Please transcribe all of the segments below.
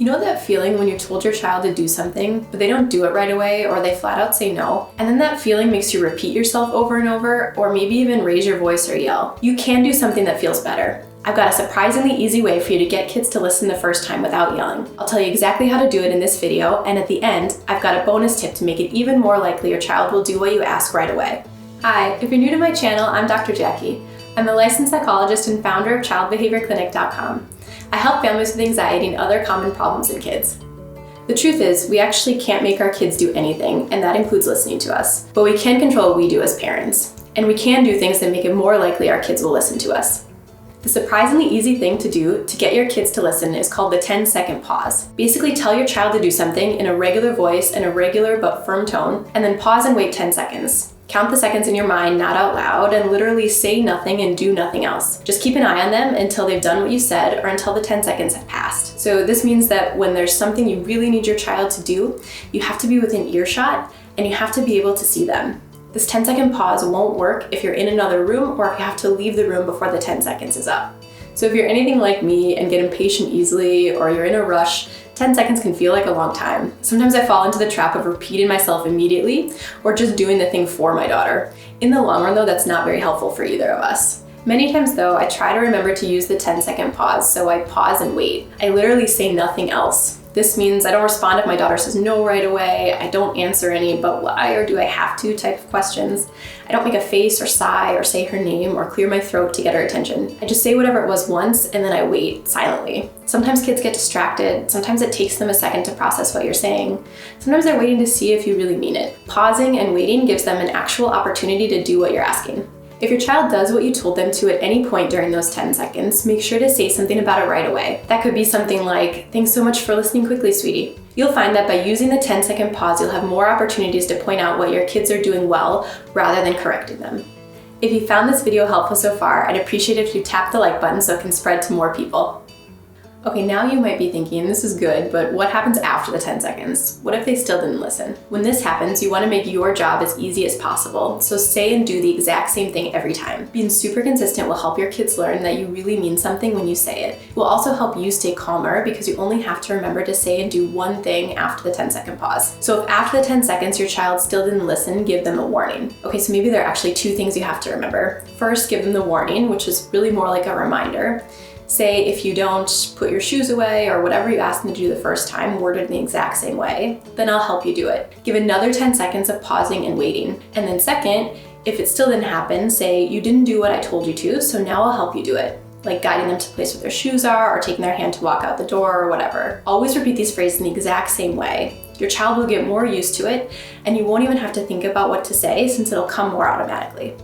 You know that feeling when you told your child to do something, but they don't do it right away, or they flat out say no? And then that feeling makes you repeat yourself over and over, or maybe even raise your voice or yell. You can do something that feels better. I've got a surprisingly easy way for you to get kids to listen the first time without yelling. I'll tell you exactly how to do it in this video, and at the end, I've got a bonus tip to make it even more likely your child will do what you ask right away. Hi, if you're new to my channel, I'm Dr. Jackie. I'm a licensed psychologist and founder of childbehaviorclinic.com. I help families with anxiety and other common problems in kids. The truth is, we actually can't make our kids do anything, and that includes listening to us. But we can control what we do as parents, and we can do things that make it more likely our kids will listen to us. The surprisingly easy thing to do to get your kids to listen is called the 10-second pause. Basically, tell your child to do something in a regular voice and a regular but firm tone, and then pause and wait 10 seconds. Count the seconds in your mind, not out loud, and literally say nothing and do nothing else. Just keep an eye on them until they've done what you said or until the 10 seconds have passed. So this means that when there's something you really need your child to do, you have to be within earshot and you have to be able to see them. This 10-second pause won't work if you're in another room or if you have to leave the room before the 10 seconds is up. So if you're anything like me and get impatient easily, or you're in a rush, 10 seconds can feel like a long time. Sometimes I fall into the trap of repeating myself immediately or just doing the thing for my daughter. In the long run though, that's not very helpful for either of us. Many times though, I try to remember to use the 10-second pause, so I pause and wait. I literally say nothing else. This means I don't respond if my daughter says no right away. I don't answer any but why or do I have to type of questions. I don't make a face or sigh or say her name or clear my throat to get her attention. I just say whatever it was once and then I wait silently. Sometimes kids get distracted. Sometimes it takes them a second to process what you're saying. Sometimes they're waiting to see if you really mean it. Pausing and waiting gives them an actual opportunity to do what you're asking. If your child does what you told them to at any point during those 10 seconds, make sure to say something about it right away. That could be something like, "Thanks so much for listening quickly, sweetie." You'll find that by using the 10-second pause, you'll have more opportunities to point out what your kids are doing well rather than correcting them. If you found this video helpful so far, I'd appreciate it if you tap the like button so it can spread to more people. Okay, now you might be thinking, this is good, but what happens after the 10 seconds? What if they still didn't listen? When this happens, you want to make your job as easy as possible, so say and do the exact same thing every time. Being super consistent will help your kids learn that you really mean something when you say it. It will also help you stay calmer because you only have to remember to say and do one thing after the 10-second pause. So if after the 10 seconds your child still didn't listen, give them a warning. Okay, so maybe there are actually two things you have to remember. First, give them the warning, which is really more like a reminder. Say if you don't put your shoes away or whatever you asked them to do the first time, word it in the exact same way, then I'll help you do it. Give another 10 seconds of pausing and waiting. And then second, if it still didn't happen, say you didn't do what I told you to, so now I'll help you do it. Like guiding them to the place where their shoes are or taking their hand to walk out the door or whatever. Always repeat these phrases in the exact same way. Your child will get more used to it and you won't even have to think about what to say since it'll come more automatically.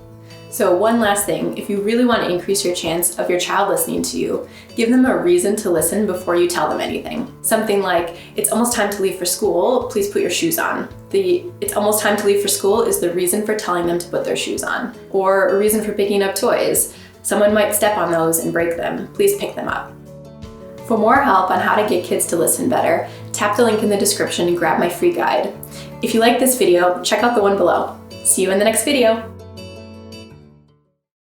So one last thing, if you really want to increase your chance of your child listening to you, give them a reason to listen before you tell them anything. Something like, "It's almost time to leave for school, please put your shoes on." The "it's almost time to leave for school" is the reason for telling them to put their shoes on. Or a reason for picking up toys. "Someone might step on those and break them, please pick them up." For more help on how to get kids to listen better, tap the link in the description and grab my free guide. If you like this video, check out the one below. See you in the next video.